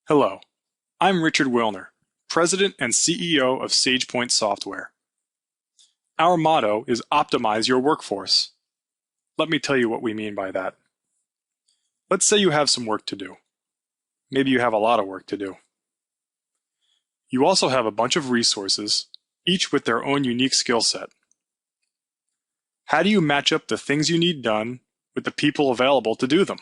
Hello, I'm Richard Wilner, President and CEO of SagePoint Software. Our motto is optimize your workforce. Let me tell you what we mean by that. Let's say you have some work to do. Maybe you have a lot of work to do. You also have a bunch of resources, each with their own unique skill set. How do you match up the things you need done with the people available to do them?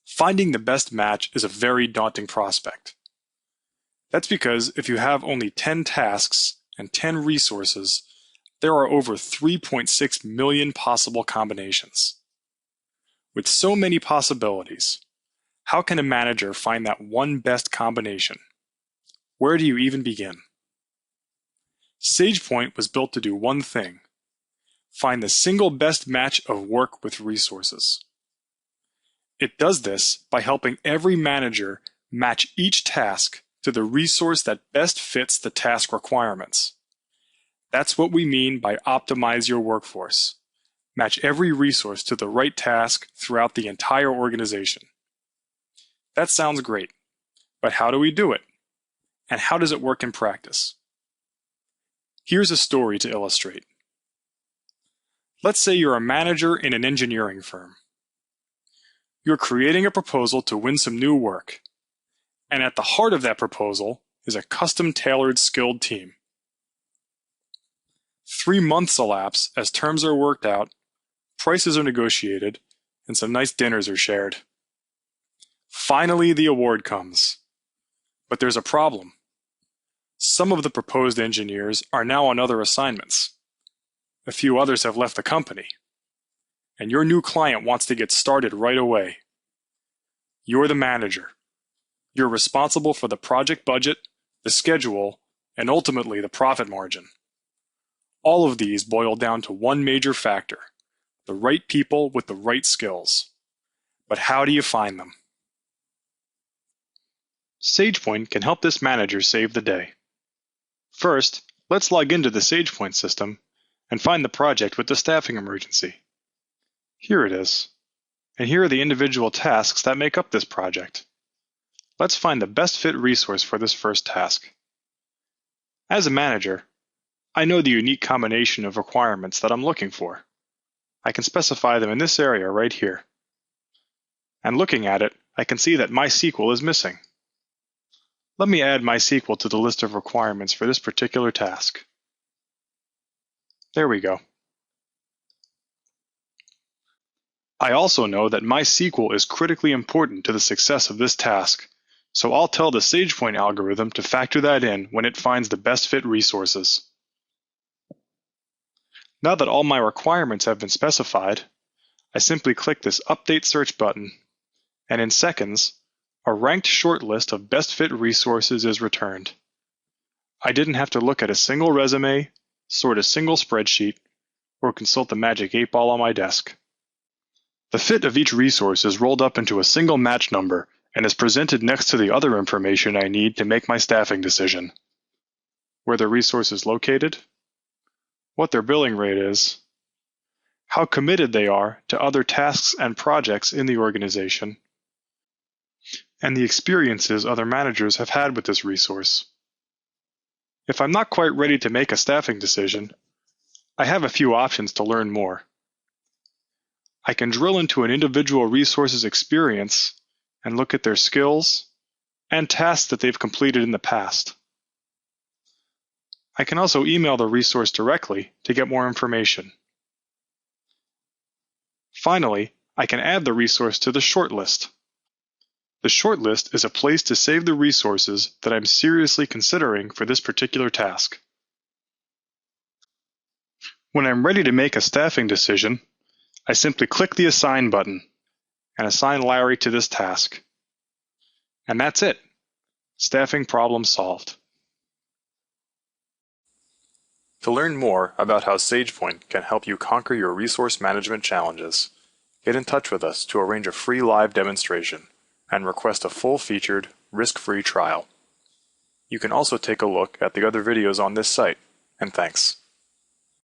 Finding the best match is a very daunting prospect. That's because if you have only 10 tasks and 10 resources, there are over 3.6 million possible combinations. With so many possibilities, how can a manager find that one best combination? Where do you even begin? SagePoint was built to do one thing: find the single best match of work with resources. It does this by helping every manager match each task to the resource that best fits the task requirements. That's what we mean by optimize your workforce. Match every resource to the right task throughout the entire organization. That sounds great, but how do we do it? And how does it work in practice? Here's a story to illustrate. Let's say you're a manager in an engineering firm. You're creating a proposal to win some new work, and at the heart of that proposal is a custom-tailored skilled team. 3 months elapse as terms are worked out, prices are negotiated, and some nice dinners are shared. Finally, the award comes. But there's a problem. Some of the proposed engineers are now on other assignments. A few others have left the company. And your new client wants to get started right away. You're the manager. You're responsible for the project budget, the schedule, and ultimately the profit margin. All of these boil down to one major factor: the right people with the right skills. But how do you find them? SagePoint can help this manager save the day. First, let's log into the SagePoint system and find the project with the staffing emergency. Here it is. And here are the individual tasks that make up this project. Let's find the best fit resource for this first task. As a manager, I know the unique combination of requirements that I'm looking for. I can specify them in this area right here. And looking at it, I can see that MySQL is missing. Let me add MySQL to the list of requirements for this particular task. There we go. I also know that MySQL is critically important to the success of this task, so I'll tell the SagePoint algorithm to factor that in when it finds the best fit resources. Now that all my requirements have been specified, I simply click this Update Search button, and in seconds, a ranked short list of best fit resources is returned. I didn't have to look at a single resume, sort a single spreadsheet, or consult the magic 8-ball on my desk. The fit of each resource is rolled up into a single match number and is presented next to the other information I need to make my staffing decision: where the resource is located, what their billing rate is, how committed they are to other tasks and projects in the organization, and the experiences other managers have had with this resource. If I'm not quite ready to make a staffing decision, I have a few options to learn more. I can drill into an individual resource's experience and look at their skills and tasks that they've completed in the past. I can also email the resource directly to get more information. Finally, I can add the resource to the shortlist. The shortlist is a place to save the resources that I'm seriously considering for this particular task. When I'm ready to make a staffing decision, I simply click the Assign button and assign Larry to this task. And that's it. Staffing problem solved. To learn more about how SagePoint can help you conquer your resource management challenges, get in touch with us to arrange a free live demonstration and request a full-featured, risk-free trial. You can also take a look at the other videos on this site, and thanks.